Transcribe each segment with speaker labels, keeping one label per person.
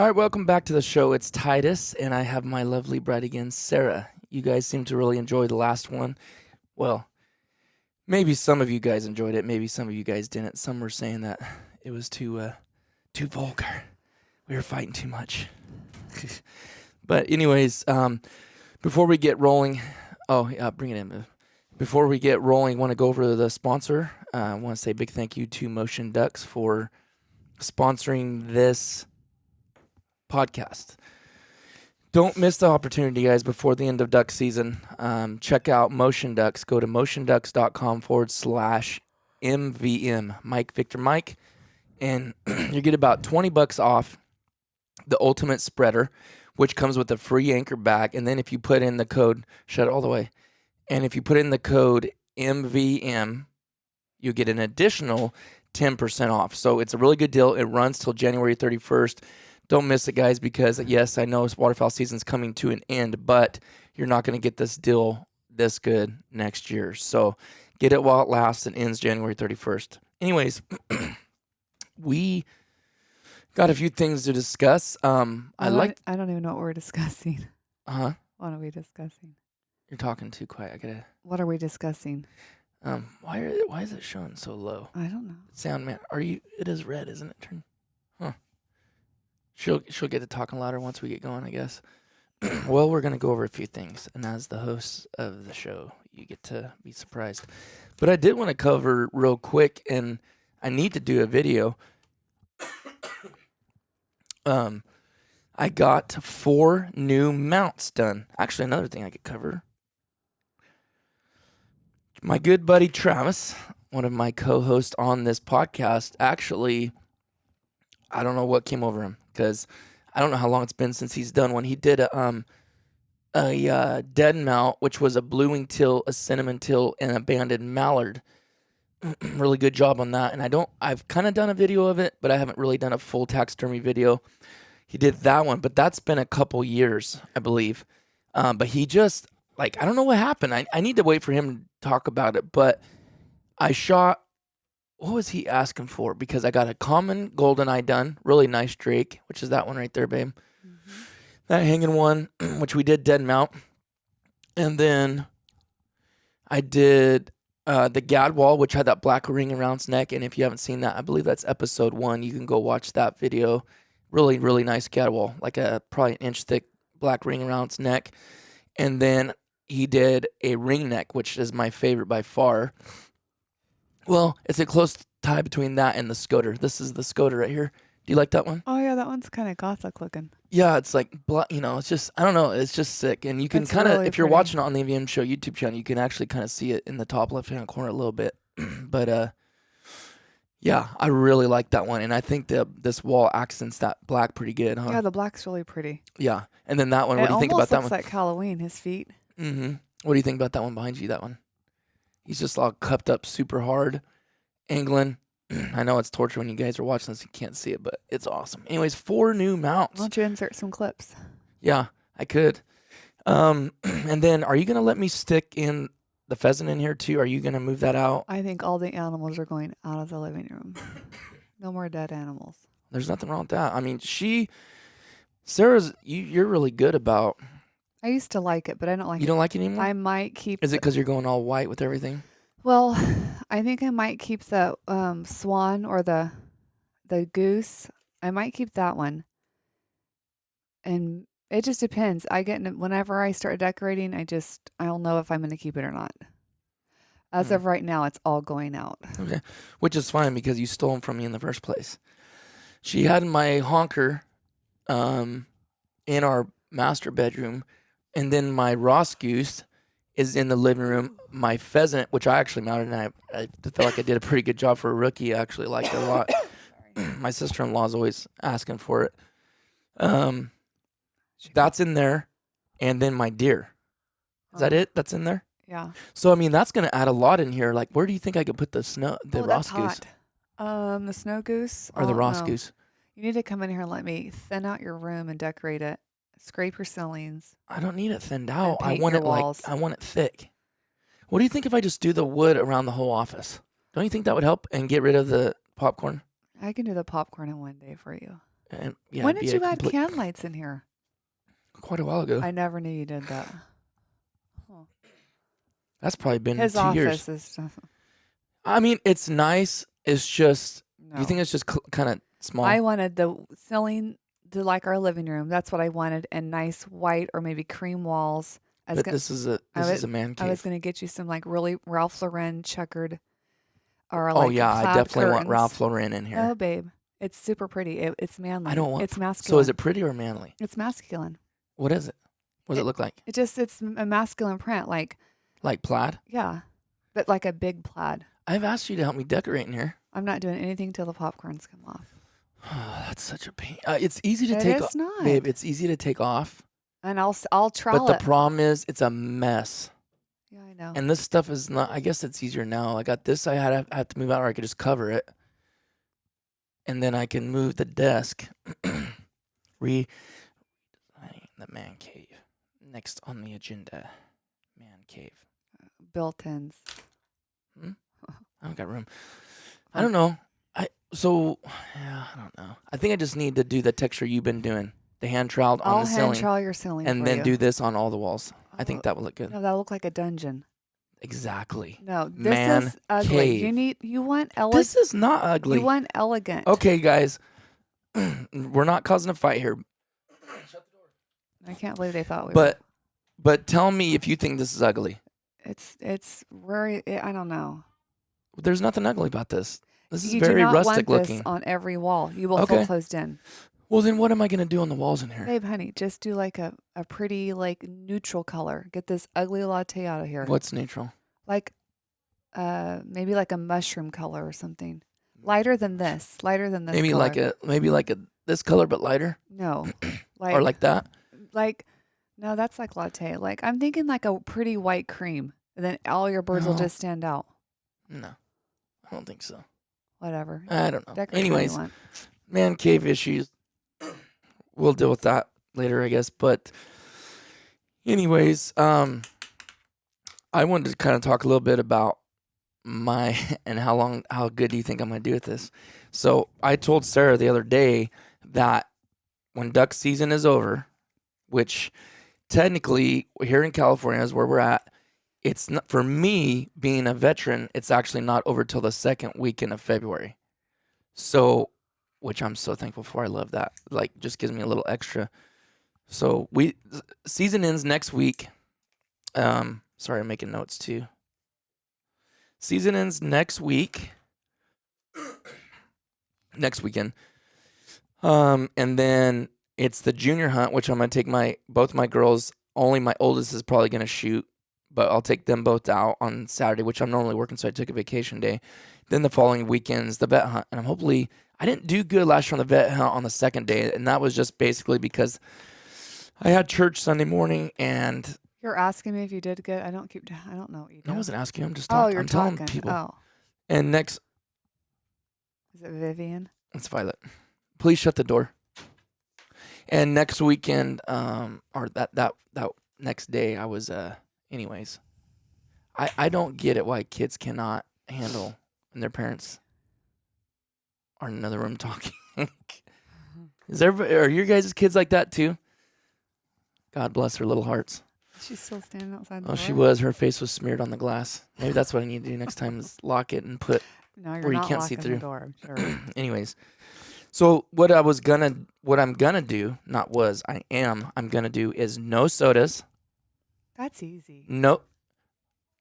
Speaker 1: All right, welcome back to the show. It's Titus, and I have my lovely bride again, Sarah. You guys seem to really enjoy the last one. Well, maybe some of you guys enjoyed it. Maybe some of you guys didn't. Some were saying that it was too vulgar. We were fighting too much. But anyways, before we get rolling, bring it in. Before we get rolling, I want to go over the sponsor. I want to say a big thank you to Motion Ducks for sponsoring this podcast. Don't miss the opportunity, guys, before the end of duck season. Check out Motion Ducks. Go to motionducks.com/MVM, Mike Victor Mike, and you get about $20 off the ultimate spreader, which comes with a free anchor bag. And then if you put in the code, shut it all the way, and if you put in the code MVM, you get an additional 10% off. So it's a really good deal. It runs till January 31st. Don't miss it, guys, because, yes, I know waterfowl season's coming to an end, but you're not going to get this deal this good next year. So get it while it lasts and ends January 31st. Anyways, we got a few things to discuss. I don't
Speaker 2: even know what we're discussing.
Speaker 1: Uh-huh.
Speaker 2: What are we discussing?
Speaker 1: You're talking too quiet.
Speaker 2: What are we discussing?
Speaker 1: Why is it showing so low?
Speaker 2: I don't know.
Speaker 1: Sound man, it is red, isn't it? Huh. She'll get to talking louder once we get going, I guess. Well, we're going to go over a few things, and as the host of the show, you get to be surprised. But I did want to cover real quick, and I need to do a video. I got 4 new mounts done. Actually, another thing I could cover. My good buddy Travis, one of my co-hosts on this podcast, actually, I don't know what came over him, because I don't know how long it's been since he's done one. He did a dead mount, which was a blue-winged teal, a cinnamon teal, and a banded mallard. Really good job on that. And I've kind of done a video of it, but I haven't really done a full taxidermy video. He did that one, but that's been a couple years, I believe. But he just, I don't know what happened. I need to wait for him to talk about it, but I shot. What was he asking for? Because I got a common golden eye done, really nice drake, which is that one right there, babe. Mm-hmm. That hanging one, which we did dead mount. And then I did the gadwall, which had that black ring around its neck. And if you haven't seen that, I believe that's episode 1. You can go watch that video. Really, really nice gadwall, like probably an inch thick black ring around its neck. And then he did a ring neck, which is my favorite by far. Well, it's a close tie between that and the Scoter. This is the Scoter right here. Do you like that one?
Speaker 2: Oh, yeah, that one's kind of gothic looking.
Speaker 1: Yeah, it's it's just, I don't know, it's just sick. And you can kind of, if you're watching it on the MVM Show YouTube channel, you can actually kind of see it in the top left-hand corner a little bit. But, yeah, I really like that one. And I think this wall accents that black pretty good, huh?
Speaker 2: Yeah, the black's really pretty.
Speaker 1: Yeah. And then that one, what do you think about that one?
Speaker 2: It almost looks like Halloween, his feet.
Speaker 1: Mm-hmm. What do you think about that one behind you, that one? He's just all cupped up super hard, angling. I know it's torture when you guys are watching this. You can't see it, but it's awesome. Anyways, 4 new mounts.
Speaker 2: Why don't you insert some clips?
Speaker 1: Yeah, I could. And then are you going to let me stick in the pheasant in here too? Are you going to move that out?
Speaker 2: I think all the animals are going out of the living room. No more dead animals.
Speaker 1: There's nothing wrong with that. I mean, you're really good about...
Speaker 2: I used to like it, but I don't like it.
Speaker 1: You don't like it anymore?
Speaker 2: I might keep...
Speaker 1: Is it because you're going all white with everything?
Speaker 2: Well, I think I might keep the swan or the goose. I might keep that one. And it just depends. Whenever I start decorating, I'll know if I'm going to keep it or not. As of right now, it's all going out.
Speaker 1: Okay. Which is fine because you stole them from me in the first place. She had my honker in our master bedroom. And then my Ross goose is in the living room. My pheasant, which I actually mounted, and I feel like I did a pretty good job for a rookie. I actually liked it a lot. My sister-in-law is always asking for it. That's in there. And then my deer. Is that it? That's in there?
Speaker 2: Yeah.
Speaker 1: So, I mean, that's going to add a lot in here. Like, where do you think I could put the Ross goose?
Speaker 2: The snow goose?
Speaker 1: Or the Ross goose?
Speaker 2: You need to come in here and let me thin out your room and decorate it. Scrape your ceilings.
Speaker 1: I don't need it thinned out. I want it thick. What do you think if I just do the wood around the whole office? Don't you think that would help and get rid of the popcorn?
Speaker 2: I can do the popcorn in one day for you.
Speaker 1: And yeah,
Speaker 2: When
Speaker 1: it'd
Speaker 2: did
Speaker 1: be a
Speaker 2: you add
Speaker 1: complete
Speaker 2: can lights in here?
Speaker 1: quite a while ago.
Speaker 2: I never knew you did that. Huh.
Speaker 1: That's probably been
Speaker 2: His
Speaker 1: 2 years.
Speaker 2: office is
Speaker 1: I mean, it's nice. It's just, do you
Speaker 2: no.
Speaker 1: think it's just kind of small?
Speaker 2: I wanted the ceiling to like our living room. That's what I wanted, and nice white or maybe cream walls.
Speaker 1: But this is a man
Speaker 2: I was
Speaker 1: cave.
Speaker 2: gonna get you some like really Ralph Lauren checkered or
Speaker 1: Oh
Speaker 2: like
Speaker 1: yeah, I
Speaker 2: plaid
Speaker 1: definitely want
Speaker 2: curtains.
Speaker 1: Ralph Lauren in
Speaker 2: Oh,
Speaker 1: here.
Speaker 2: babe, it's super pretty. It's manly.
Speaker 1: I don't want.
Speaker 2: It's
Speaker 1: So
Speaker 2: masculine.
Speaker 1: is it pretty or manly?
Speaker 2: It's masculine.
Speaker 1: What is it? What does it look like?
Speaker 2: It's a masculine print, like
Speaker 1: Like plaid?
Speaker 2: yeah, but like a big plaid.
Speaker 1: I've asked you to help me decorate in here.
Speaker 2: I'm not doing anything till the popcorns come off.
Speaker 1: Oh, that's such a pain. It's easy to
Speaker 2: It
Speaker 1: take
Speaker 2: is
Speaker 1: off,
Speaker 2: not.
Speaker 1: babe. It's easy to take off,
Speaker 2: And I'll trowel
Speaker 1: but the
Speaker 2: it.
Speaker 1: problem is it's a mess.
Speaker 2: Yeah, I know.
Speaker 1: And this stuff is not. I guess it's easier now. I got this. I had to move out, or I could just cover it, and then I can move the desk. Redesigning the man cave. Next on the agenda, man cave.
Speaker 2: Built-ins.
Speaker 1: I don't got room. I don't know. I don't know. I think I just need to do the texture you've been doing, the hand troweled on
Speaker 2: I'll
Speaker 1: the
Speaker 2: hand
Speaker 1: ceiling,
Speaker 2: trowel your ceiling
Speaker 1: and
Speaker 2: for
Speaker 1: then
Speaker 2: you.
Speaker 1: do this on all the walls. I think that would look good.
Speaker 2: No, that'll look like a dungeon.
Speaker 1: Exactly.
Speaker 2: No, this
Speaker 1: Man
Speaker 2: is ugly.
Speaker 1: cave.
Speaker 2: You want elegant.
Speaker 1: This is not ugly.
Speaker 2: You want elegant.
Speaker 1: Okay, guys, we're not causing a fight here,
Speaker 2: I can't believe they thought we were.
Speaker 1: but tell me if you think this is ugly.
Speaker 2: It's very. I don't know.
Speaker 1: There's nothing ugly about this. This is
Speaker 2: You
Speaker 1: very
Speaker 2: do not
Speaker 1: rustic
Speaker 2: want
Speaker 1: looking.
Speaker 2: this on every wall. You will
Speaker 1: Okay.
Speaker 2: feel closed in.
Speaker 1: Well, then what am I going to do on the walls in here?
Speaker 2: Babe, honey, just do like a pretty like neutral color. Get this ugly latte out of here.
Speaker 1: What's neutral?
Speaker 2: Like, maybe like a mushroom color or something. Lighter than this. Lighter than this.
Speaker 1: Maybe
Speaker 2: color.
Speaker 1: like a this color but lighter,
Speaker 2: No,
Speaker 1: or like that.
Speaker 2: like no, that's like latte. Like I'm thinking like a pretty white cream, and then all your birds will
Speaker 1: No.
Speaker 2: just stand out.
Speaker 1: No, I don't think so.
Speaker 2: Whatever.
Speaker 1: I don't know.
Speaker 2: Decorate how you
Speaker 1: Anyways,
Speaker 2: want.
Speaker 1: man cave issues. We'll deal with that later, I guess. But anyways, I wanted to kind of talk a little bit about and how good do you think I'm gonna do with this? So I told Sarah the other day that when duck season is over, which technically here in California is where we're at, it's not, for me being a veteran, it's actually not over till the second weekend of February. So, which I'm so thankful for. I love that. Like, just gives me a little extra. So season ends next week. Sorry, I'm making notes too. Season ends next week. Next weekend. And then it's the junior hunt, which I'm gonna take both my girls. Only my oldest is probably gonna shoot, but I'll take them both out on Saturday, which I'm normally working, so I took a vacation day. Then the following weekend's the vet hunt, and I didn't do good last year on the vet hunt on the second day, and that was just basically because I had church Sunday morning, and
Speaker 2: You're asking me if you did good. I don't know what you do.
Speaker 1: I wasn't asking you. I'm just
Speaker 2: Oh,
Speaker 1: talking.
Speaker 2: you're
Speaker 1: I'm
Speaker 2: talking.
Speaker 1: telling people.
Speaker 2: Oh,
Speaker 1: And next,
Speaker 2: is it Vivian?
Speaker 1: it's Violet. Please shut the door. And next weekend, or that next day, I was anyways. I don't get it why kids cannot handle and their parents are in another room talking. Are your guys' kids like that too? God bless their little hearts.
Speaker 2: She's still standing outside the
Speaker 1: Oh,
Speaker 2: door?
Speaker 1: she was. Her face was smeared on the glass. Maybe that's what I need to do next time is lock it and put
Speaker 2: No, you're
Speaker 1: where you
Speaker 2: not
Speaker 1: can't see
Speaker 2: locking
Speaker 1: through.
Speaker 2: the door, I'm sure.
Speaker 1: Anyways, so what I'm gonna do, I'm gonna do is no sodas.
Speaker 2: That's easy.
Speaker 1: No,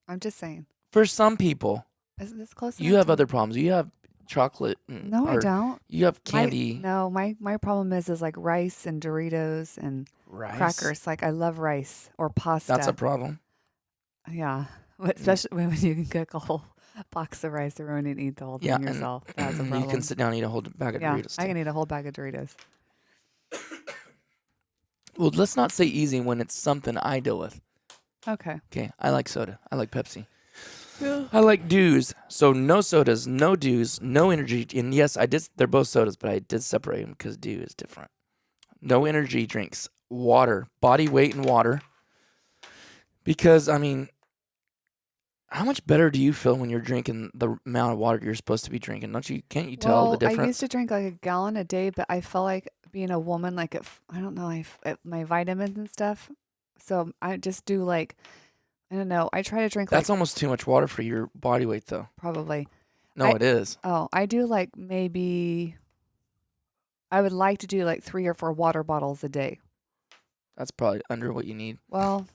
Speaker 2: I'm just saying.
Speaker 1: for some people,
Speaker 2: Isn't this close
Speaker 1: you
Speaker 2: enough
Speaker 1: have
Speaker 2: to-
Speaker 1: other problems. You have chocolate.
Speaker 2: No, I don't.
Speaker 1: You have candy.
Speaker 2: My problem is like rice and Doritos and
Speaker 1: Rice.
Speaker 2: crackers. Like I love rice or pasta.
Speaker 1: That's a problem.
Speaker 2: Yeah, especially when you can cook a whole box of rice around and eat the whole thing
Speaker 1: Yeah, and
Speaker 2: yourself. That's a problem.
Speaker 1: you can sit down and eat a whole bag of
Speaker 2: yeah,
Speaker 1: Doritos.
Speaker 2: I
Speaker 1: too.
Speaker 2: can eat a whole bag of Doritos.
Speaker 1: Well, let's not say easy when it's something I deal with.
Speaker 2: Okay.
Speaker 1: Okay, I like soda. I like Pepsi.
Speaker 2: Yeah.
Speaker 1: I like dews. So no sodas, no dews, no energy. And yes, they're both sodas, but I did separate them because dew is different. No energy drinks. Water. Body weight in water. Because, I mean, how much better do you feel when you're drinking the amount of water you're supposed to be drinking? Can't you tell the
Speaker 2: I
Speaker 1: difference?
Speaker 2: used to drink like a gallon a day, but I felt like being a woman, like I don't know, my vitamins and stuff. So I just do like, I don't know. I try to drink
Speaker 1: That's
Speaker 2: like
Speaker 1: almost too much water for your body weight, though.
Speaker 2: probably.
Speaker 1: No, it is.
Speaker 2: I do like maybe, I would like to do like 3 or 4 water bottles a day.
Speaker 1: That's probably under what you need.
Speaker 2: Well,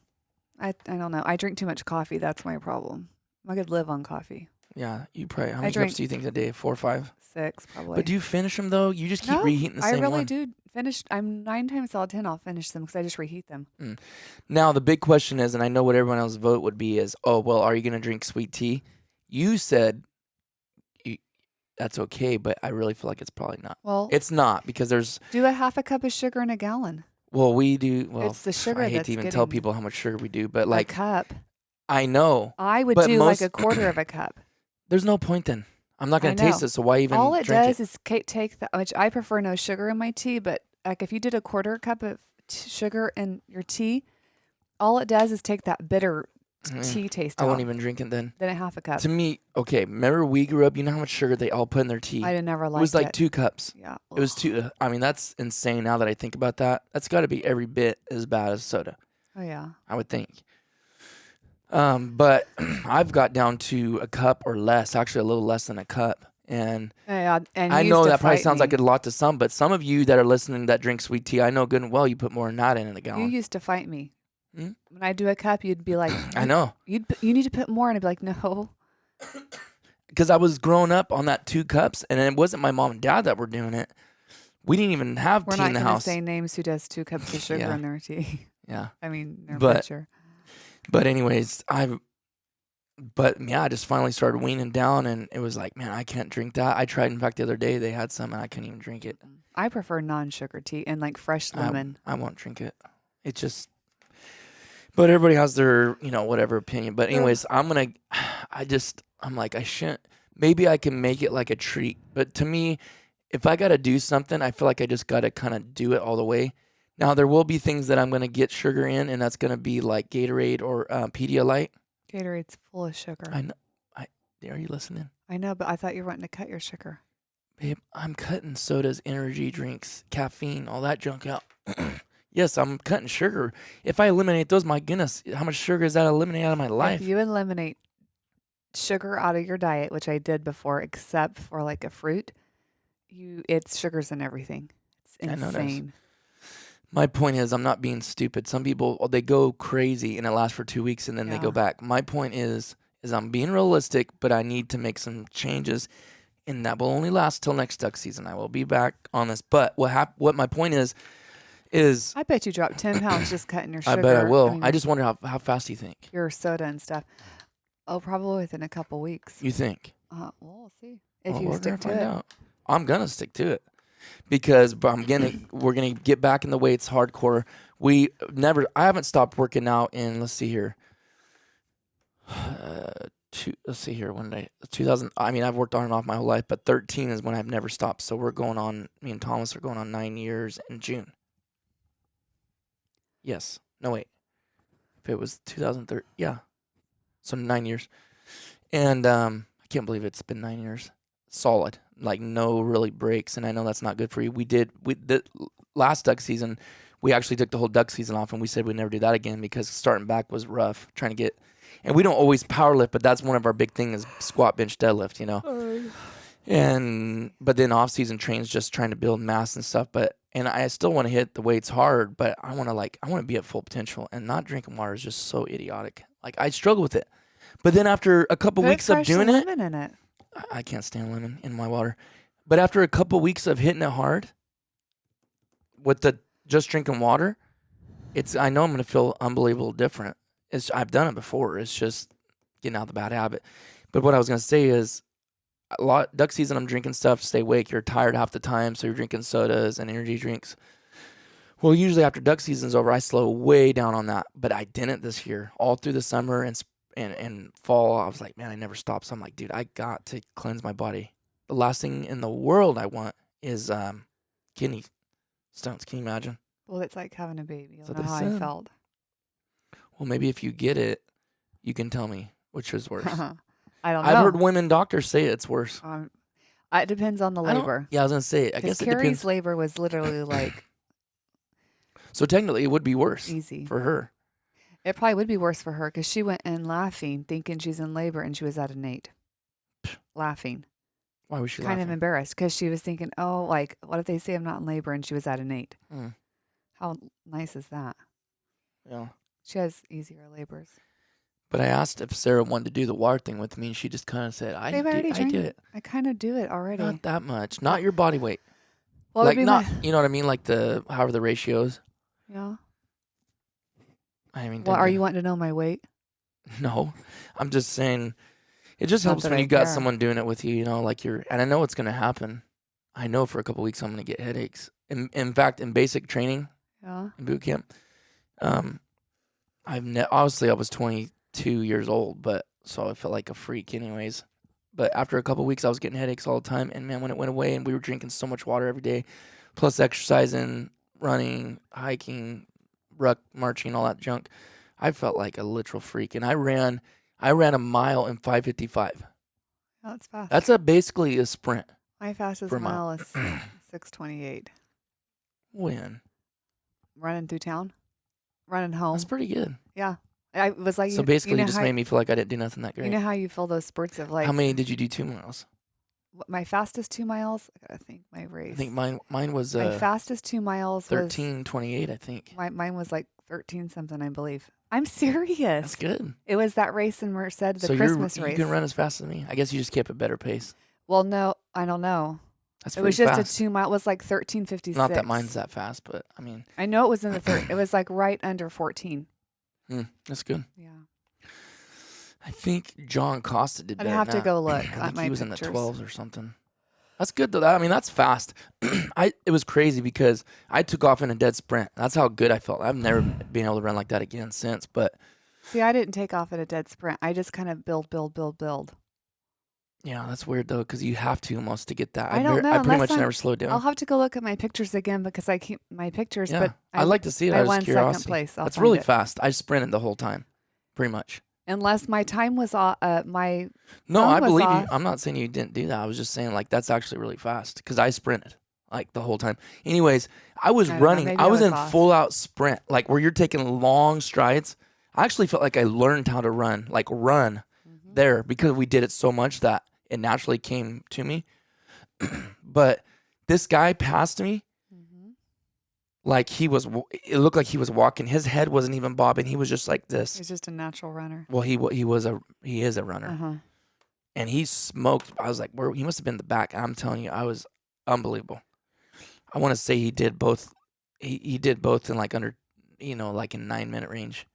Speaker 2: I don't know. I drink too much coffee. That's my problem. I could live on coffee.
Speaker 1: Yeah, you probably. How
Speaker 2: I
Speaker 1: many
Speaker 2: drink
Speaker 1: cups do you think a day? 4 or 5?
Speaker 2: 6 probably.
Speaker 1: But do you finish them though? You just keep
Speaker 2: No,
Speaker 1: reheating the
Speaker 2: I
Speaker 1: same
Speaker 2: really
Speaker 1: one.
Speaker 2: do finish. I'm 9 times out of 10. I'll finish them because I just reheat them.
Speaker 1: Now the big question is, and I know what everyone else's vote would be, is, oh well, are you gonna drink sweet tea? You said that's okay, but I really feel like it's probably not.
Speaker 2: Well,
Speaker 1: It's not because there's.
Speaker 2: do a half a cup of sugar in a gallon.
Speaker 1: Well, we do. Well,
Speaker 2: It's the sugar
Speaker 1: I hate
Speaker 2: that's
Speaker 1: to even tell
Speaker 2: getting
Speaker 1: people how much sugar we do, but
Speaker 2: a
Speaker 1: like
Speaker 2: cup.
Speaker 1: I know.
Speaker 2: I would
Speaker 1: but
Speaker 2: do like a
Speaker 1: most-
Speaker 2: quarter of a cup.
Speaker 1: There's no point then. I'm not
Speaker 2: I
Speaker 1: gonna taste
Speaker 2: know.
Speaker 1: it, so why even
Speaker 2: All it
Speaker 1: drink
Speaker 2: does is take the, which I prefer no sugar in my tea, but like if you did a quarter cup of sugar in your tea, all it does is take that bitter tea taste
Speaker 1: I
Speaker 2: off.
Speaker 1: won't even drink it then.
Speaker 2: Then a half a cup.
Speaker 1: To me, okay, remember we grew up, you know how much sugar they all put in their tea?
Speaker 2: I never liked
Speaker 1: it was like
Speaker 2: it.
Speaker 1: 2 cups.
Speaker 2: Yeah.
Speaker 1: It was 2. I mean, that's insane now that I think about that. That's got to be every bit as bad as soda,
Speaker 2: Oh yeah.
Speaker 1: I would think. But I've got down to a cup or less, actually a little less than a cup. And
Speaker 2: Yeah, and
Speaker 1: I
Speaker 2: you
Speaker 1: know
Speaker 2: used to
Speaker 1: that probably
Speaker 2: fight
Speaker 1: sounds
Speaker 2: me.
Speaker 1: like a lot to some, but some of you that are listening that drink sweet tea, I know good and well you put more than that in a
Speaker 2: You
Speaker 1: gallon.
Speaker 2: used to fight me.
Speaker 1: Hmm?
Speaker 2: When I do a cup, you'd be like,
Speaker 1: I know.
Speaker 2: you need to put more, and I'd be like, no.
Speaker 1: Because I was growing up on that 2 cups, and it wasn't my mom and dad that were doing it. We didn't even have
Speaker 2: We're
Speaker 1: tea
Speaker 2: not
Speaker 1: in the
Speaker 2: going to
Speaker 1: house.
Speaker 2: say names who does 2 cups of sugar
Speaker 1: Yeah.
Speaker 2: in their tea.
Speaker 1: Yeah.
Speaker 2: I mean, their
Speaker 1: But-
Speaker 2: pitcher.
Speaker 1: But anyways, I just finally started weaning down, and it was like, man, I can't drink that. I tried, in fact, the other day they had some, and I couldn't even drink it.
Speaker 2: I prefer non-sugar tea and like fresh lemon.
Speaker 1: I won't drink it. It just. But everybody has their, whatever opinion. But anyways, I'm like, I shouldn't. Maybe I can make it like a treat. But to me, if I got to do something, I feel like I just got to kind of do it all the way. Now, there will be things that I'm going to get sugar in, and that's going to be like Gatorade or Pedialyte.
Speaker 2: Gatorade's full of sugar.
Speaker 1: I know. Are you listening?
Speaker 2: I know, but I thought you were wanting to cut your sugar.
Speaker 1: Babe, I'm cutting sodas, energy drinks, caffeine, all that junk out. Yes, I'm cutting sugar. If I eliminate those, my goodness, how much sugar is that eliminate out of my life?
Speaker 2: If you eliminate sugar out of your diet, which I did before, except for like a fruit, it's sugars in everything. It's
Speaker 1: I know this.
Speaker 2: insane.
Speaker 1: My point is, I'm not being stupid. Some people, they go crazy and it lasts for 2 weeks and then they go
Speaker 2: Yeah.
Speaker 1: back. My point is I'm being realistic, but I need to make some changes, and that will only last till next duck season. I will be back on this. But what my point is
Speaker 2: I bet you dropped 10 pounds just cutting your sugar.
Speaker 1: I bet I will.
Speaker 2: mean,
Speaker 1: I just wonder how fast do you think?
Speaker 2: your soda and stuff. Oh, probably within a couple weeks.
Speaker 1: You think?
Speaker 2: Well, we'll see if
Speaker 1: Well,
Speaker 2: you
Speaker 1: we're
Speaker 2: stick
Speaker 1: gonna find
Speaker 2: to it.
Speaker 1: out. I'm gonna stick to it because we're gonna get back in the weights hardcore. I haven't stopped working out in, let's see here. Let's see here. When did I 2000? I mean, I've worked on and off my whole life, but 13 is when I've never stopped. So me and Thomas are going on 9 years in June. Yes. No, wait. If it was 2013, yeah. So 9 years. And I can't believe it's been 9 years. Solid. Like no really breaks. And I know that's not good for you. The last duck season, we actually took the whole duck season off, and we said we'd never do that again because starting back was rough. And we don't always power lift, but that's one of our big things is squat, bench, deadlift, But then off season trains just trying to build mass and stuff. And I still want to hit the weights hard, but I want to be at full potential, and not drinking water is just so idiotic. Like I struggle with it. But then after a couple
Speaker 2: Put
Speaker 1: weeks of
Speaker 2: fresh
Speaker 1: doing it,
Speaker 2: lemon in it.
Speaker 1: I can't stand lemon in my water. But after a couple weeks of hitting it hard with the just drinking water, I know I'm going to feel unbelievable different. I've done it before. It's just getting out the bad habit. But what I was going to say is duck season, I'm drinking stuff to stay awake. You're tired half the time, so you're drinking sodas and energy drinks. Well, usually after duck season's over, I slow way down on that. But I didn't this year. All through the summer and fall, I was like, man, I never stopped. So I'm like, dude, I got to cleanse my body. The last thing in the world I want is kidney stones. Can you imagine?
Speaker 2: Well, it's like having a baby.
Speaker 1: So
Speaker 2: I know
Speaker 1: they
Speaker 2: how I
Speaker 1: said.
Speaker 2: felt.
Speaker 1: Well, maybe if you get it, you can tell me which is worse.
Speaker 2: I don't know.
Speaker 1: I've heard women doctors say it's worse.
Speaker 2: It depends on the labor.
Speaker 1: Yeah, I was gonna say. I
Speaker 2: Because
Speaker 1: guess it
Speaker 2: Carrie's
Speaker 1: depends.
Speaker 2: labor was literally like
Speaker 1: So technically, it would be worse
Speaker 2: easy.
Speaker 1: for her.
Speaker 2: It probably would be worse for her because she went in laughing, thinking she's in labor, and she was at an 8. Laughing.
Speaker 1: Why was she
Speaker 2: Kind of
Speaker 1: laughing?
Speaker 2: embarrassed because she was thinking, oh, like, what if they say I'm not in labor and she was at an 8?
Speaker 1: Mm,
Speaker 2: How nice is that?
Speaker 1: yeah.
Speaker 2: She has easier labors.
Speaker 1: But I asked if Sarah wanted to do the water thing with me, and she just kind of said, I do it.
Speaker 2: I kind of do it already.
Speaker 1: Not that much. Not your body weight.
Speaker 2: Well,
Speaker 1: Like, not, you know what I mean? Like, however the ratios.
Speaker 2: Yeah.
Speaker 1: I mean,
Speaker 2: Well, are you wanting to know my weight?
Speaker 1: No. I'm just saying, it just
Speaker 2: Not
Speaker 1: helps
Speaker 2: that
Speaker 1: when
Speaker 2: I
Speaker 1: you got
Speaker 2: care.
Speaker 1: someone doing it with you, like and I know it's going to happen. I know for a couple weeks I'm going to get headaches. In fact, in basic training,
Speaker 2: Yeah.
Speaker 1: in boot camp, obviously I was 22 years old, but so I felt like a freak anyways. But after a couple weeks, I was getting headaches all the time. And man, when it went away and we were drinking so much water every day, plus exercising, running, hiking, marching, all that junk, I felt like a literal freak. And I ran a mile in 5:55.
Speaker 2: Oh, that's fast.
Speaker 1: That's basically a sprint.
Speaker 2: My fastest
Speaker 1: for a mile.
Speaker 2: mile is 6:28.
Speaker 1: When?
Speaker 2: Running through town, running home.
Speaker 1: That's pretty good.
Speaker 2: Yeah. I was like,
Speaker 1: So basically, you just
Speaker 2: how,
Speaker 1: made me feel like I didn't do nothing that great.
Speaker 2: You know how you feel those spurts of like.
Speaker 1: How many did you do 2 miles?
Speaker 2: My fastest 2 miles. I gotta think my race.
Speaker 1: I think mine was
Speaker 2: my fastest 2 miles
Speaker 1: 13:28. I think.
Speaker 2: Mine was like 13 something, I believe. I'm serious.
Speaker 1: That's good.
Speaker 2: It was that race in Merced, the
Speaker 1: So
Speaker 2: Christmas
Speaker 1: you
Speaker 2: race.
Speaker 1: can run as fast as me. I guess you just kept a better pace.
Speaker 2: Well, no, I don't know.
Speaker 1: That's
Speaker 2: It
Speaker 1: pretty
Speaker 2: was just
Speaker 1: fast.
Speaker 2: a 2 mile. It was like 13:56.
Speaker 1: Not that mine's that fast, but I mean.
Speaker 2: I know it was in the third. It was like right under 14.
Speaker 1: That's good.
Speaker 2: Yeah.
Speaker 1: I think John Costa did better.
Speaker 2: I'd have
Speaker 1: than
Speaker 2: to
Speaker 1: that.
Speaker 2: go look
Speaker 1: I
Speaker 2: at
Speaker 1: think
Speaker 2: my
Speaker 1: he was in
Speaker 2: pictures.
Speaker 1: the 12s or something. That's good though. I mean, that's fast. It was crazy because I took off in a dead sprint. That's how good I felt. I've never been able to run like that again since. But
Speaker 2: See, I didn't take off at a dead sprint. I just kind of build.
Speaker 1: yeah, that's weird though because you have to almost to get that.
Speaker 2: I don't know.
Speaker 1: I pretty
Speaker 2: unless
Speaker 1: much never slowed down.
Speaker 2: I'll have to go look at my pictures again because I keep my pictures.
Speaker 1: Yeah,
Speaker 2: But
Speaker 1: I'd like to see it.
Speaker 2: I
Speaker 1: I was
Speaker 2: won
Speaker 1: curiosity.
Speaker 2: second place.
Speaker 1: That's really fast. I sprinted the whole time, pretty much.
Speaker 2: Unless my time was my
Speaker 1: No,
Speaker 2: phone
Speaker 1: I
Speaker 2: was
Speaker 1: believe you.
Speaker 2: off.
Speaker 1: I'm not saying you didn't do that. I was just saying like that's actually really fast because I sprinted like the whole time. Anyways, I was
Speaker 2: I don't know,
Speaker 1: running.
Speaker 2: maybe
Speaker 1: I was in
Speaker 2: off.
Speaker 1: full out sprint, like where you're taking long strides. I actually felt like I learned how to run, like run there because we did it so much that it naturally came to me. But this guy passed me like it looked like he was walking. His head wasn't even bobbing. He was just like this.
Speaker 2: He's just a natural runner.
Speaker 1: Well, he is a runner. And he smoked. I was like, he must have been in the back. I'm telling you, I was unbelievable. I want to say he did both. He did both in like under, like in 9-minute range,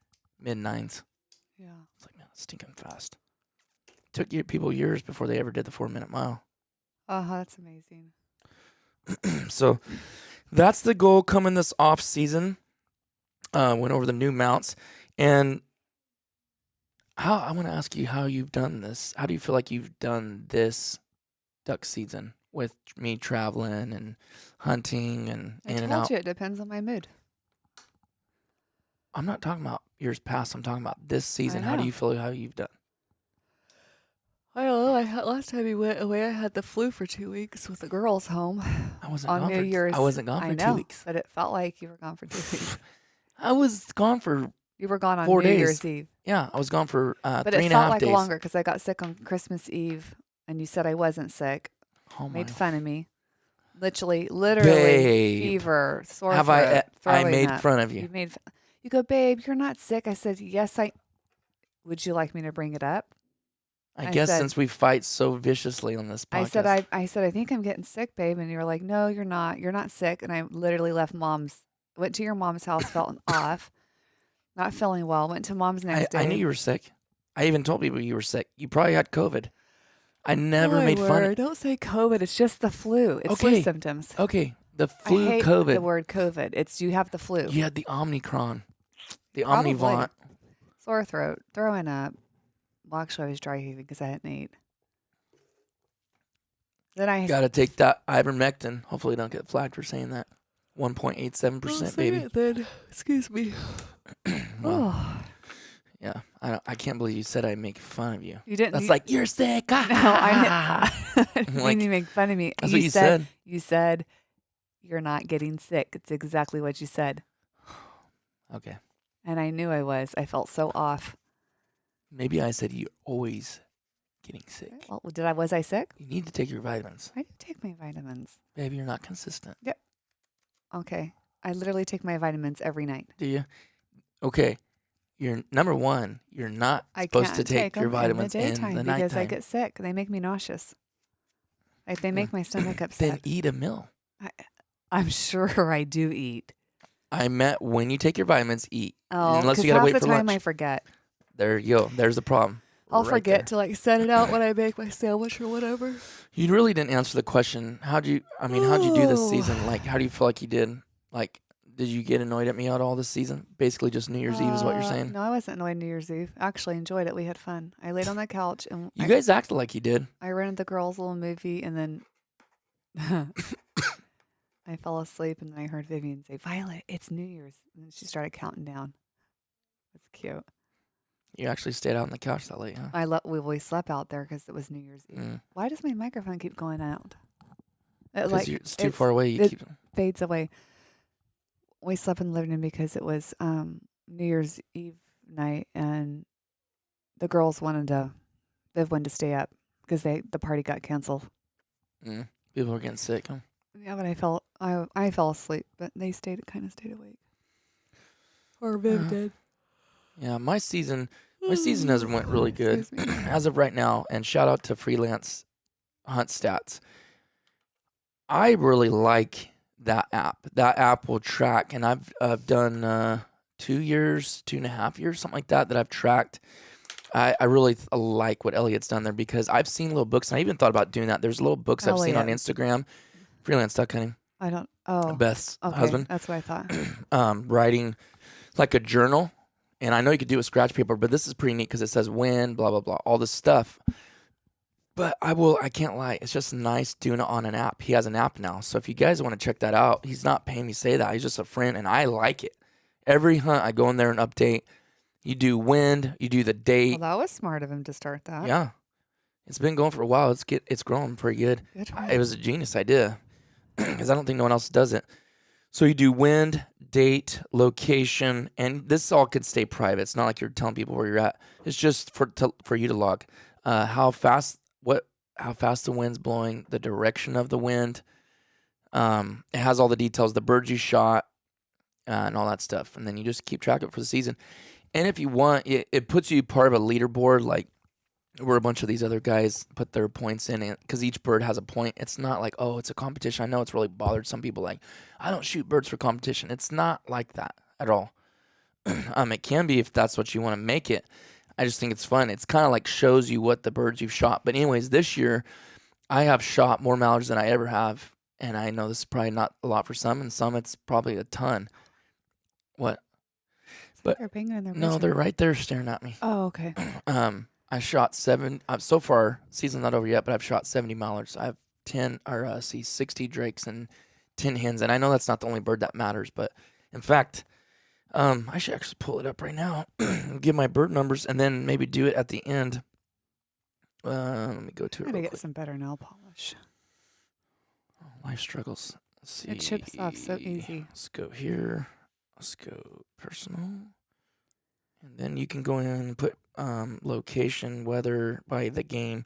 Speaker 1: mid-9s.
Speaker 2: Yeah.
Speaker 1: It's like, man, that's stinking fast. Took people years before they ever did the 4-minute mile.
Speaker 2: That's amazing.
Speaker 1: So that's the goal coming this off season. Went over the new mounts. And I want to ask you how you've done this. How do you feel like you've done this duck season with me traveling and hunting and in and
Speaker 2: I told
Speaker 1: out?
Speaker 2: you it depends on my mood.
Speaker 1: I'm not talking about years past. I'm talking about this season.
Speaker 2: I
Speaker 1: How do
Speaker 2: know.
Speaker 1: you feel how you've done?
Speaker 2: I don't know. Last time he went away, I had the flu for 2 weeks with the girls home.
Speaker 1: I wasn't
Speaker 2: on
Speaker 1: gone
Speaker 2: New
Speaker 1: for
Speaker 2: Year's.
Speaker 1: I wasn't gone for
Speaker 2: I
Speaker 1: 2
Speaker 2: know,
Speaker 1: weeks.
Speaker 2: but it felt like you were gone for 2 weeks.
Speaker 1: I was gone for
Speaker 2: You were gone on
Speaker 1: 4
Speaker 2: New
Speaker 1: days.
Speaker 2: Year's Eve.
Speaker 1: Yeah, I was gone for
Speaker 2: But
Speaker 1: 3.5
Speaker 2: it felt like
Speaker 1: days.
Speaker 2: longer because I got sick on Christmas Eve, and you said I wasn't sick.
Speaker 1: Oh my.
Speaker 2: Made fun of me. Literally,
Speaker 1: Babe.
Speaker 2: fever, sore
Speaker 1: Have
Speaker 2: throat,
Speaker 1: I
Speaker 2: throwing
Speaker 1: made
Speaker 2: up.
Speaker 1: fun of you?
Speaker 2: You go, babe, you're not sick. I said, yes, would you like me to bring it up?
Speaker 1: I
Speaker 2: I
Speaker 1: guess
Speaker 2: said-
Speaker 1: since we fight so viciously on this podcast.
Speaker 2: I said, I think I'm getting sick, babe. And you're like, no, you're not. You're not sick. And I literally went to your mom's house, felt off, not feeling well. Went to mom's next day.
Speaker 1: I knew you were sick. I even told people you were sick. You probably had COVID. I never made fun.
Speaker 2: Don't say COVID. It's just the flu. It's
Speaker 1: Okay.
Speaker 2: flu symptoms.
Speaker 1: Okay, the flu,
Speaker 2: I hate
Speaker 1: COVID.
Speaker 2: the word COVID. It's you have the flu.
Speaker 1: You had the Omicron, the
Speaker 2: Probably.
Speaker 1: Omnivant.
Speaker 2: Sore throat, throwing up. Well, actually, I was dry heaving because I hadn't ate. Then I
Speaker 1: Got to take that ivermectin. Hopefully, don't get flagged for saying that. 1.87%, baby.
Speaker 2: Then. Excuse me.
Speaker 1: Well, yeah, I can't believe you said I make fun of you.
Speaker 2: You didn't.
Speaker 1: That's like, you're sick.
Speaker 2: No, I didn't
Speaker 1: Like,
Speaker 2: mean you make fun of me.
Speaker 1: that's what you said.
Speaker 2: You said you're not getting sick. It's exactly what you said.
Speaker 1: Okay.
Speaker 2: And I knew I was. I felt so off.
Speaker 1: Maybe I said you're always getting sick.
Speaker 2: Well, was I sick?
Speaker 1: You need to take your vitamins.
Speaker 2: I do take my vitamins.
Speaker 1: Baby, you're not consistent.
Speaker 2: Yep. Okay. I literally take my vitamins every night.
Speaker 1: Do you? Okay. You're number one. You're not supposed to take your vitamins in the nighttime
Speaker 2: because I get sick. They make me nauseous. Like they make my stomach upset.
Speaker 1: Then eat a meal.
Speaker 2: I'm sure I do eat.
Speaker 1: I meant when you take your vitamins, eat.
Speaker 2: Oh,
Speaker 1: unless you gotta wait for
Speaker 2: half the time
Speaker 1: lunch.
Speaker 2: I forget.
Speaker 1: There you go. There's the problem.
Speaker 2: I'll
Speaker 1: right
Speaker 2: forget
Speaker 1: there.
Speaker 2: to set it out when I make my sandwich or whatever.
Speaker 1: You really didn't answer the question. How'd you do this season? Like, how do you feel like you did? Like, did you get annoyed at me at all this season? Basically, just New Year's Eve is what you're saying.
Speaker 2: No, I wasn't annoyed New Year's Eve. I actually enjoyed it. We had fun. I laid on the couch and
Speaker 1: You guys acted like you did.
Speaker 2: I rented the girls' little movie and then I fell asleep and then I heard Vivian say, "Violet, it's New Year's." And then she started counting down. That's cute.
Speaker 1: You actually stayed out on the couch that late, huh?
Speaker 2: We slept out there because it was New Year's Eve.
Speaker 1: Mm.
Speaker 2: Why does my microphone keep going out?
Speaker 1: Because it's too far away.
Speaker 2: It fades away. We slept in the living room because it was New Year's Eve night, and the girls Viv wanted to stay up because the party got canceled.
Speaker 1: People were getting sick, huh?
Speaker 2: Yeah, but I fell asleep, but they kind of stayed awake. Or Viv did.
Speaker 1: Yeah, my season has went really good as of right now. And shout out to Freelance Hunt Stats. I really like that app. That app will track, and I've done 2.5 years, something like that I've tracked. I really like what Elliot's done there because I've seen little books, and I even thought about doing that. There's little books I've seen on Instagram. Freelance duck hunting.
Speaker 2: I don't. Oh,
Speaker 1: Beth's
Speaker 2: okay,
Speaker 1: husband.
Speaker 2: That's what I thought.
Speaker 1: Writing like a journal. And I know you could do it with scratch paper, but this is pretty neat because it says when, blah, blah, blah, all this stuff. But I can't lie. It's just nice doing it on an app. He has an app now. So if you guys want to check that out, he's not paying me to say that. He's just a friend, and I like it. Every hunt, I go in there and update. You do wind, you do the date.
Speaker 2: Well, that was smart of him to start that.
Speaker 1: Yeah. It's been going for a while. It's growing pretty good. It was a genius idea because I don't think no one else does it. So you do wind, date, location, and this all could stay private. It's not like you're telling people where you're at. It's just for you to log how fast the wind's blowing, the direction of the wind. It has all the details, the birds you shot, and all that stuff. And then you just keep track of it for the season. And if you want, it puts you part of a leaderboard, like where a bunch of these other guys put their points in it, because each bird has a point. It's not like, oh, it's a competition. I know it's really bothered some people, like, I don't shoot birds for competition. It's not like that at all. It can be if that's what you want to make it. I just think it's fun. It's kind of like shows you what the birds you've shot. But anyways, this year, I have shot more mallards than I ever have. And I know this is probably not a lot for some, and some it's probably a ton. What?
Speaker 2: But they're banging in their
Speaker 1: no, they're right there staring at me.
Speaker 2: Oh, okay.
Speaker 1: I shot 7. So far, season's not over yet, but I've shot 70 mallards. I have 60 drakes and 10 hens. And I know that's not the only bird that matters, but in fact, I should actually pull it up right now and give my bird numbers, and then maybe do it at the end. Let me go to it.
Speaker 2: I gotta get some better nail polish.
Speaker 1: Oh, life struggles. Let's see.
Speaker 2: It chips off so easy.
Speaker 1: Let's go here. Let's go personal. And then you can go in and put location, weather by the game,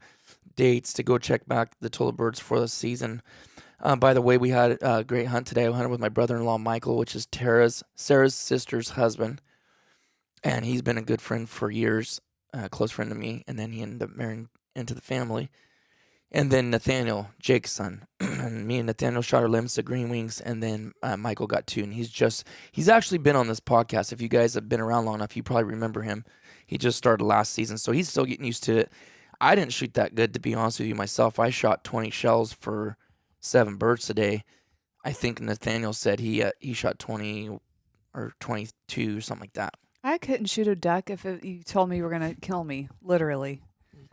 Speaker 1: dates to go check back the total birds for the season. By the way, we had a great hunt today. I hunted with my brother-in-law, Michael, which is Sarah's sister's husband. And he's been a good friend for years, a close friend to me. And then he ended up marrying into the family. And then Nathaniel, Jake's son. And me and Nathaniel shot our limbs to green wings. And then Michael got 2. And he's actually been on this podcast. If you guys have been around long enough, you probably remember him. He just started last season. So he's still getting used to it. I didn't shoot that good, to be honest with you, myself. I shot 20 shells for 7 birds today. I think Nathaniel said he shot 20 or 22, something like that.
Speaker 2: I couldn't shoot a duck if you told me you were going to kill me, literally.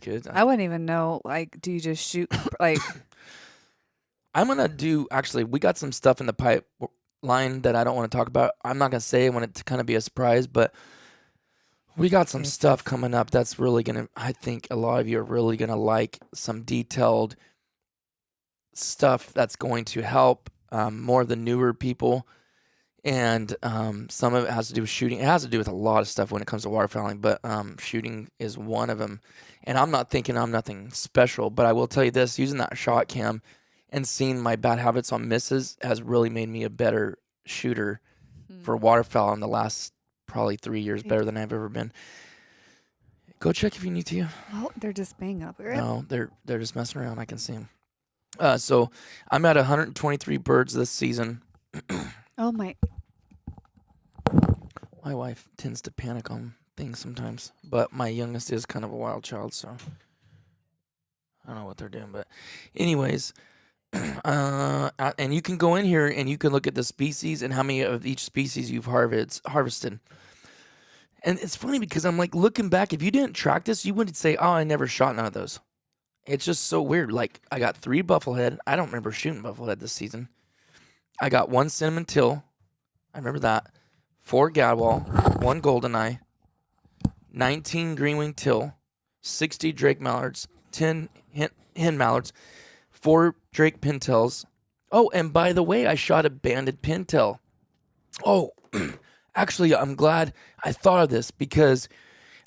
Speaker 1: Good.
Speaker 2: I wouldn't even know, like, do you just shoot, like...
Speaker 1: I'm going to do, actually, we got some stuff in the pipeline that I don't want to talk about. I'm not going to say. I want it to kind of be a surprise, but We got some
Speaker 2: Yes,
Speaker 1: stuff
Speaker 2: yes.
Speaker 1: coming up that's really going to, I think a lot of you are really going to like some detailed stuff that's going to help more of the newer people. And some of it has to do with shooting. It has to do with a lot of stuff when it comes to waterfowling, but shooting is one of them. And I'm not thinking I'm nothing special, but I will tell you this, using that shot cam and seeing my bad habits on misses has really made me a better shooter for waterfowl in the last probably 3 years, better than I've ever been. Go check if you need to.
Speaker 2: Oh, they're just bang up.
Speaker 1: No, they're just messing around. I can see them. So I'm at 123 birds this season.
Speaker 2: Oh my.
Speaker 1: My wife tends to panic on things sometimes, but my youngest is kind of a wild child, so I don't know what they're doing. But anyways, and you can go in here and you can look at the species and how many of each species you've harvested. And it's funny because I'm like looking back, if you didn't track this, you wouldn't say, oh, I never shot none of those. It's just so weird. Like I got 3 bufflehead. I don't remember shooting bufflehead this season. I got 1 cinnamon teal. I remember that. 4 gadwall, 1 goldeneye, 19 green-winged teal, 60 drake mallards, 10 hen mallards, 4 drake pintails. Oh, and by the way, I shot a banded pintail. Oh, actually, I'm glad I thought of this because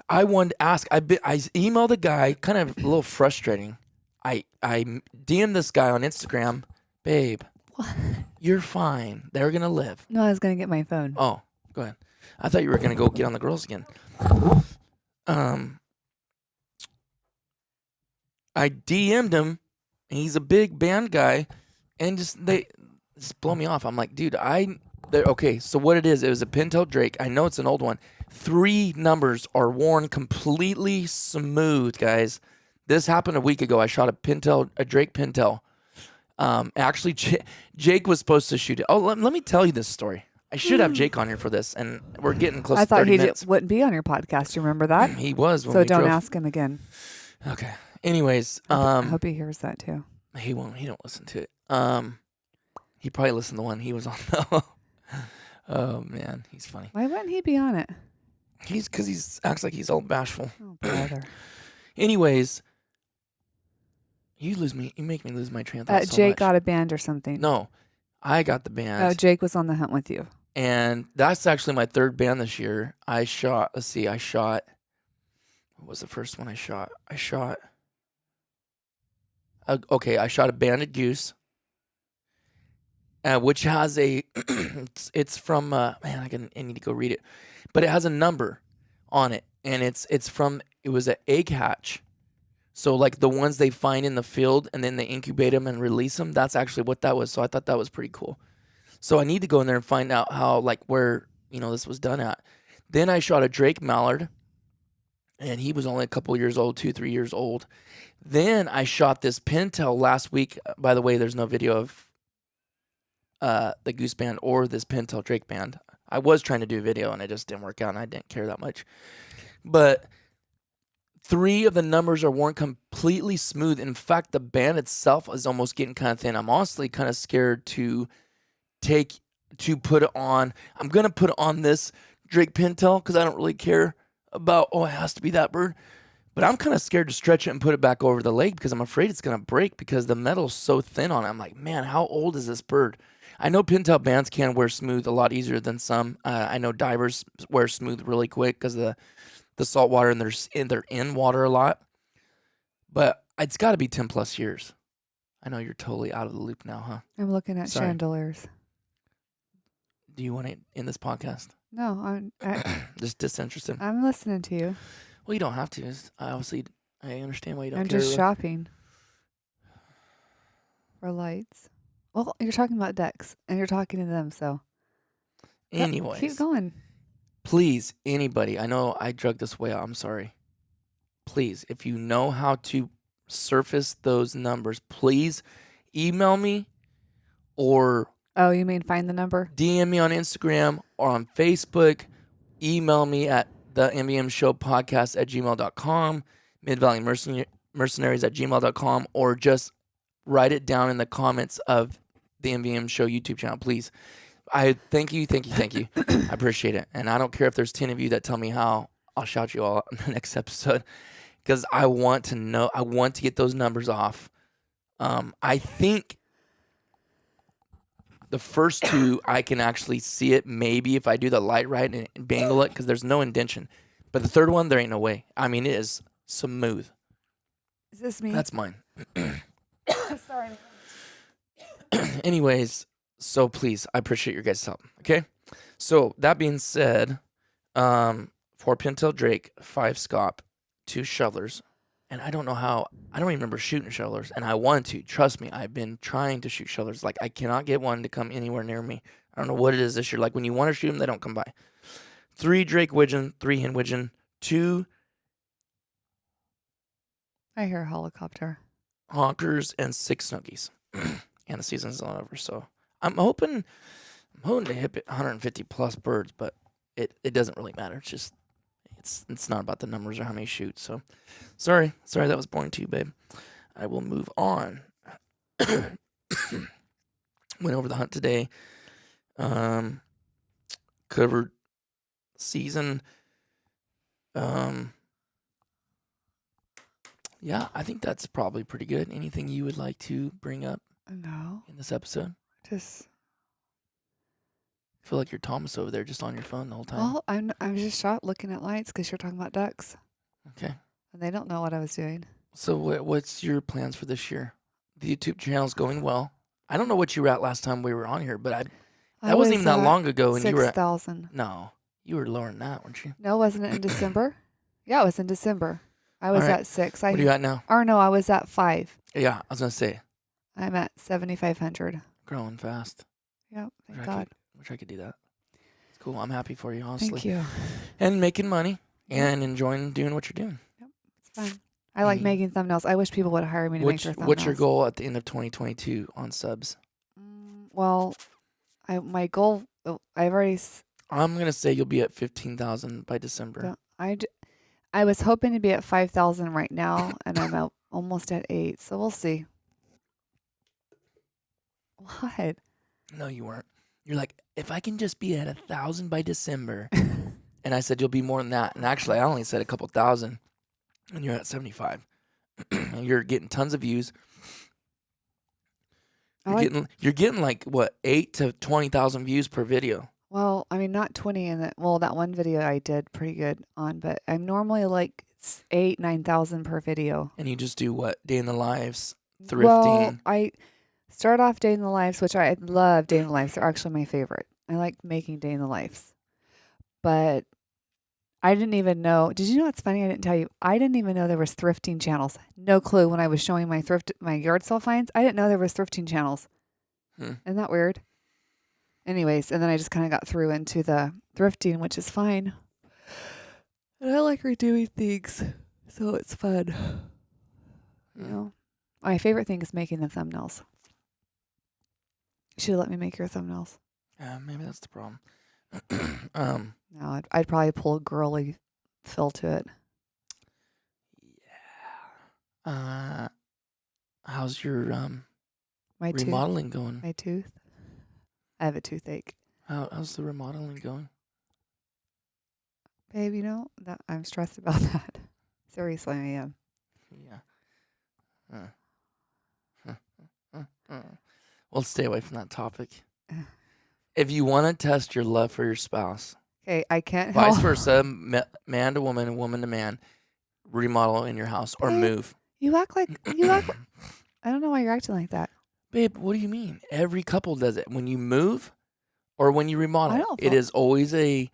Speaker 1: I wanted to ask. I emailed a guy, kind of a little frustrating. I DM'd this guy on Instagram, babe.
Speaker 2: What?
Speaker 1: You're fine. They're gonna live.
Speaker 2: No, I was gonna get my phone.
Speaker 1: Oh, go ahead. I thought you were gonna go get on the girls again. I DM'd him. And he's a big band guy, and they blow me off. I'm like, dude, okay. So what it was a pintail drake. I know it's an old one. 3 numbers are worn completely smooth, guys. This happened a week ago. I shot a drake pintail. Actually, Jake was supposed to shoot it. Oh, let me tell you this story. I should have Jake on here for this, and we're getting close to 30 minutes.
Speaker 2: I thought he wouldn't be on your podcast. You remember that?
Speaker 1: He was.
Speaker 2: So don't ask him again.
Speaker 1: Okay. Anyways,
Speaker 2: I hope he hears that too.
Speaker 1: He won't. He don't listen to it. He probably listened to the one he was on though. Oh man, he's funny.
Speaker 2: Why wouldn't he be on it?
Speaker 1: Because he acts like he's all bashful.
Speaker 2: Oh, brother.
Speaker 1: Anyways, you make me lose my train of thought so
Speaker 2: Jake
Speaker 1: much.
Speaker 2: got a band or something.
Speaker 1: No, I got the band.
Speaker 2: Oh, Jake was on the hunt with you.
Speaker 1: And that's actually my 3rd band this year. I shot. What was the first one I shot? I shot a banded goose, which has it's from, man, I need to go read it. But it has a number on it, and it was an egg hatch. So like the ones they find in the field, and then they incubate them and release them, that's actually what that was. So I thought that was pretty cool. So I need to go in there and find out how, like, where, this was done at. Then I shot a drake mallard, and he was only a couple years old, 2-3 years old. Then I shot this pintail last week. By the way, there's no video of the goose band or this pintail drake band. I was trying to do a video, and it just didn't work out, and I didn't care that much. But 3 of the numbers are worn completely smooth. In fact, the band itself is almost getting kind of thin. I'm honestly kind of scared to put it on. I'm going to put it on this drake pintail because I don't really care about, it has to be that bird. But I'm kind of scared to stretch it and put it back over the leg because I'm afraid it's going to break because the metal's so thin on it. I'm like, man, how old is this bird? I know pintail bands can wear smooth a lot easier than some. I know divers wear smooth really quick because of the salt water, and they're in water a lot. But it's got to be 10 plus years. I know you're totally out of the loop now, huh?
Speaker 2: I'm looking at chandeliers.
Speaker 1: Do you want to end this podcast?
Speaker 2: No, I'm
Speaker 1: Just disinterested.
Speaker 2: I'm listening to you.
Speaker 1: Well, you don't have to. I understand why you don't
Speaker 2: I'm
Speaker 1: care.
Speaker 2: just shopping for lights. Well, you're talking about decks, and you're talking to them, so.
Speaker 1: Anyways.
Speaker 2: Keep going.
Speaker 1: Please, anybody, I know I drug this way out. I'm sorry. Please, if you know how to surface those numbers, please email me or...
Speaker 2: Oh, you mean find the number?
Speaker 1: DM me on Instagram or on Facebook. Email me at themvmshowpodcast at gmail.com, midvalleymercenaries at gmail.com, or just write it down in the comments of the MVM Show YouTube channel, please. I thank you. I appreciate it. And I don't care if there's 10 of you that tell me how I'll shout you all out in the next episode because I want to know. I want to get those numbers off. I think the first two I can actually see it. Maybe if I do the light right and bangle it, because there's no indentation. But the third one, there ain't no way. I mean, it is smooth.
Speaker 2: Is this me?
Speaker 1: That's mine.
Speaker 2: Sorry.
Speaker 1: Anyways, so please, I appreciate your guys' help. Okay. So that being said, 4 pintail drake, 5 scop, 2 shovelers, and I don't know how. I don't even remember shooting shovelers, and I want to. Trust me, I've been trying to shoot shovelers. Like I cannot get one to come anywhere near me. I don't know what it is this year. Like when you want to shoot them, they don't come by. 3 drake widgeon, 3 hen widgeon, 2
Speaker 2: I hear a helicopter.
Speaker 1: honkers, and 6 snookies. And the season's not over, so I'm hoping to hit 150 plus birds, but it doesn't really matter. It's just it's not about the numbers or how many shoot. So sorry that was boring to you, babe. I will move on. Went over the hunt today. Covered season. Yeah, I think that's probably pretty good. Anything you would like to bring up
Speaker 2: No,
Speaker 1: in this episode?
Speaker 2: just
Speaker 1: I feel like you're Thomas over there just on your phone the whole time.
Speaker 2: well, I'm just shocked looking at lights because you're talking about ducks,
Speaker 1: Okay.
Speaker 2: and they don't know what I was doing.
Speaker 1: So what's your plans for this year? The YouTube channel's going well. I don't know what you were at last time we were on here, but that wasn't even that long ago. And you were at
Speaker 2: 6,000.
Speaker 1: No, you were lower than that, weren't you?
Speaker 2: No, wasn't it in December? Yeah, it was in December. I was
Speaker 1: Alright.
Speaker 2: at 6.
Speaker 1: What are you at now?
Speaker 2: Or no, I was at 5.
Speaker 1: Yeah, I was gonna say
Speaker 2: I'm at 7,500.
Speaker 1: growing fast.
Speaker 2: Yep, thank
Speaker 1: Wish
Speaker 2: God.
Speaker 1: Wish I could do that. It's cool. I'm happy for you, honestly.
Speaker 2: Thank you.
Speaker 1: And making money and enjoying doing what you're doing.
Speaker 2: It's fun. I like
Speaker 1: Mhm.
Speaker 2: making thumbnails. I wish people would hire me to make their thumbnails.
Speaker 1: What's your goal at the end of 2022 on subs?
Speaker 2: Well, my goal, I've already,
Speaker 1: I'm gonna say you'll be at 15,000 by December.
Speaker 2: I was hoping to be at 5,000 right now, and I'm almost at 8. So we'll see. What?
Speaker 1: No, you weren't. You're like, if I can just be at 1,000 by December, and I said you'll be more than that. And actually, I only said a couple thousand, and you're at 75, and you're getting tons of views. You're getting like what 8 to 20,000 views per video.
Speaker 2: Well, I mean, not 20 in that. Well, that one video I did pretty good on, but I'm normally like 8,000-9,000 per video.
Speaker 1: And you just do what? Day in the lives, thrifting.
Speaker 2: Well, I start off day in the lives, which I love. Day in the lives, they're actually my favorite. I like making day in the lives, but I didn't even know. Did you know what's funny? I didn't tell you. I didn't even know there was thrifting channels. No clue when I was showing my yard sale finds. I didn't know there was thrifting channels. Isn't that weird? Anyways, and then I just kind of got through into the thrifting, which is fine. And I like redoing things, so it's fun. You know, my favorite thing is making the thumbnails. You should have let me make your thumbnails.
Speaker 1: Maybe that's the problem.
Speaker 2: No, I'd probably pull a girly feel to it.
Speaker 1: Yeah. How's your
Speaker 2: My
Speaker 1: remodeling going?
Speaker 2: My tooth. I have a toothache.
Speaker 1: How's the remodeling going?
Speaker 2: Babe, you know that I'm stressed about that. Seriously, I am.
Speaker 1: Yeah. We'll stay away from that topic. If you want to test your love for your spouse,
Speaker 2: Okay, I can't
Speaker 1: vice
Speaker 2: help.
Speaker 1: versa, man to woman and woman to man, remodel in your house or
Speaker 2: Babe,
Speaker 1: move.
Speaker 2: You act like I don't know why you're acting like that.
Speaker 1: Babe, what do you mean? Every couple does it. When you move or when you remodel,
Speaker 2: don't
Speaker 1: it
Speaker 2: feel-
Speaker 1: is always a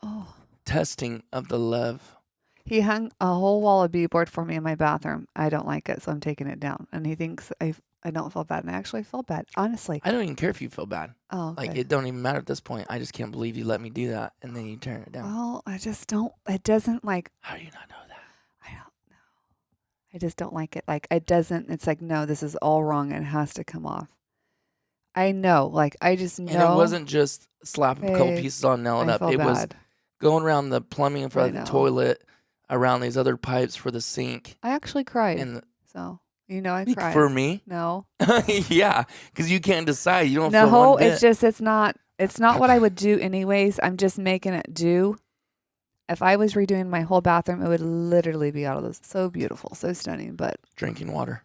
Speaker 2: Oh.
Speaker 1: testing of the love.
Speaker 2: He hung a whole wall of beadboard for me in my bathroom. I don't like it, so I'm taking it down. And he thinks I don't feel bad, and I actually feel bad, honestly.
Speaker 1: I don't even care if you feel bad.
Speaker 2: Oh, okay.
Speaker 1: Like, it don't even matter at this point. I just can't believe you let me do that, and then you turn it down.
Speaker 2: Well, I just don't. It doesn't like.
Speaker 1: How do you not know that?
Speaker 2: I don't know. I just don't like it. Like it doesn't. It's like no, this is all wrong. And it has to come off. I know. Like I just know.
Speaker 1: And it wasn't just slap a couple
Speaker 2: Babe,
Speaker 1: pieces on, nail it
Speaker 2: I
Speaker 1: up.
Speaker 2: feel
Speaker 1: It was
Speaker 2: bad.
Speaker 1: going around the plumbing in front of
Speaker 2: I
Speaker 1: the
Speaker 2: know.
Speaker 1: toilet, around these other pipes for the sink.
Speaker 2: I actually cried.
Speaker 1: And
Speaker 2: So you know, I
Speaker 1: Speak
Speaker 2: cried.
Speaker 1: for me.
Speaker 2: No.
Speaker 1: Yeah, because you can't decide. You don't feel
Speaker 2: No,
Speaker 1: one bit.
Speaker 2: it's just it's not what I would do anyways. I'm just making it do. If I was redoing my whole bathroom, it would literally be out of this. So beautiful, so stunning. But
Speaker 1: Drinking water.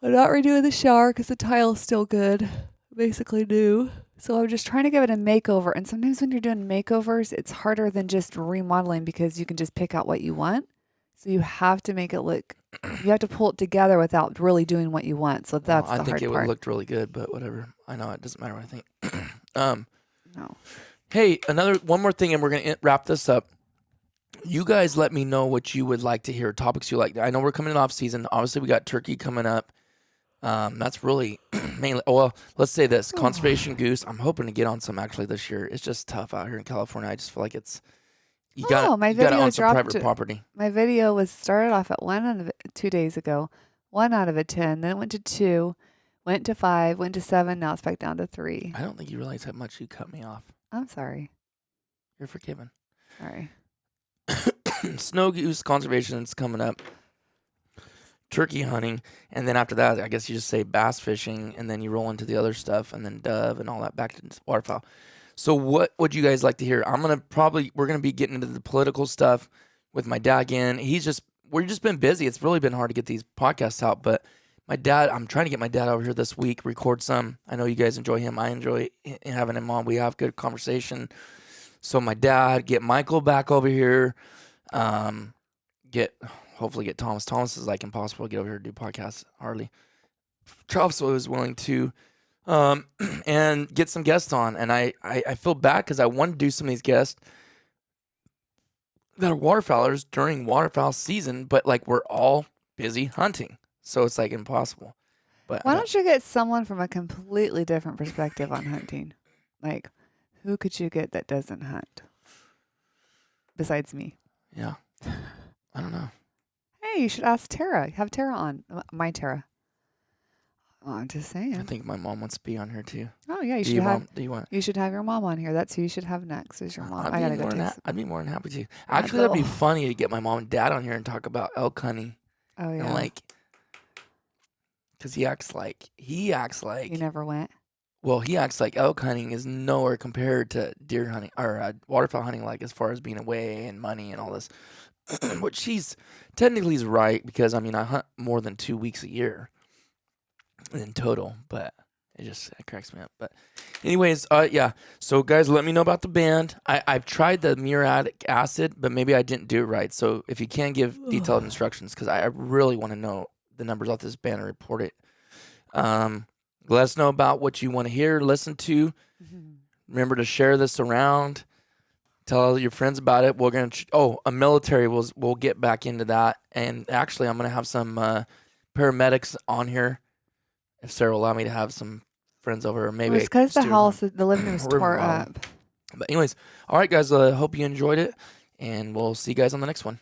Speaker 2: I'm not redoing the shower because the tile's still good, basically new. So I'm just trying to give it a makeover. And sometimes when you're doing makeovers, it's harder than just remodeling because you can just pick out what you want. So you have to make it look, you have to pull it together without really doing what you want. So that's the hard part.
Speaker 1: I think it would look really good, but whatever. I know it doesn't matter what I think.
Speaker 2: No.
Speaker 1: Hey, one more thing, and we're gonna wrap this up. You guys let me know what you would like to hear, topics you like. I know we're coming in off season. Obviously, we got turkey coming up. That's really mainly. Well, let's say this: conservation goose. I'm hoping to get on some actually this year. It's just tough out here in California. I just feel like you got it on some private property.
Speaker 2: My video was started off at 1 out of 2 days ago, 1 out of 10. Then it went to 2, went to 5, went to 7. Now it's back down to 3.
Speaker 1: I don't think you realize how much you cut me off.
Speaker 2: I'm sorry.
Speaker 1: You're forgiven.
Speaker 2: Sorry.
Speaker 1: Snow goose conservation is coming up. Turkey hunting, and then after that, I guess you just say bass fishing, and then you roll into the other stuff, and then dove and all that back to waterfowl. So what would you guys like to hear? We're gonna be getting into the political stuff with my dad again. We've just been busy. It's really been hard to get these podcasts out, but I'm trying to get my dad over here this week, record some. I know you guys enjoy him. I enjoy having him on. We have good conversation. So my dad, get Michael back over here. Hopefully get Thomas. Thomas is like impossible to get over here to do podcasts. Hardly. Travis was willing to, and get some guests on. And I feel bad because I want to do some of these guests that are waterfowlers during waterfowl season, but like we're all busy hunting. So it's like impossible. But
Speaker 2: why don't you get someone from a completely different perspective on hunting? Like, who could you get that doesn't hunt besides me?
Speaker 1: Yeah. I don't know.
Speaker 2: Hey, you should ask Tara. Have Tara on. My Tara. Oh, I'm just saying.
Speaker 1: I think my mom wants to be on here too.
Speaker 2: Oh yeah,
Speaker 1: Do you want?
Speaker 2: You should have your mom on here. That's who you should have next. Is your mom?
Speaker 1: I'd be more than happy to. Actually, that'd be funny to get my mom and dad on here and talk about elk hunting.
Speaker 2: Oh yeah.
Speaker 1: And like, because he acts like
Speaker 2: you never went.
Speaker 1: Well, he acts like elk hunting is nowhere compared to deer hunting or waterfowl hunting. Like as far as being away and money and all this, which he's right because I hunt more than 2 weeks a year in total, but it cracks me up. But anyways, yeah. So guys, let me know about the band. I've tried the muriatic acid, but maybe I didn't do it right. So if you can give detailed instructions, because I really want to know the numbers off this band and report it. Let us know about what you want to hear, listen to. Mm-hmm. Remember to share this around. Tell your friends about it. We're gonna a military. We'll get back into that. And actually, I'm gonna have some paramedics on here. If Sarah will allow me to have some friends over, or maybe
Speaker 2: it's because the living room was tore up.
Speaker 1: But anyways, all right, guys. Hope you enjoyed it, and we'll see you guys on the next one.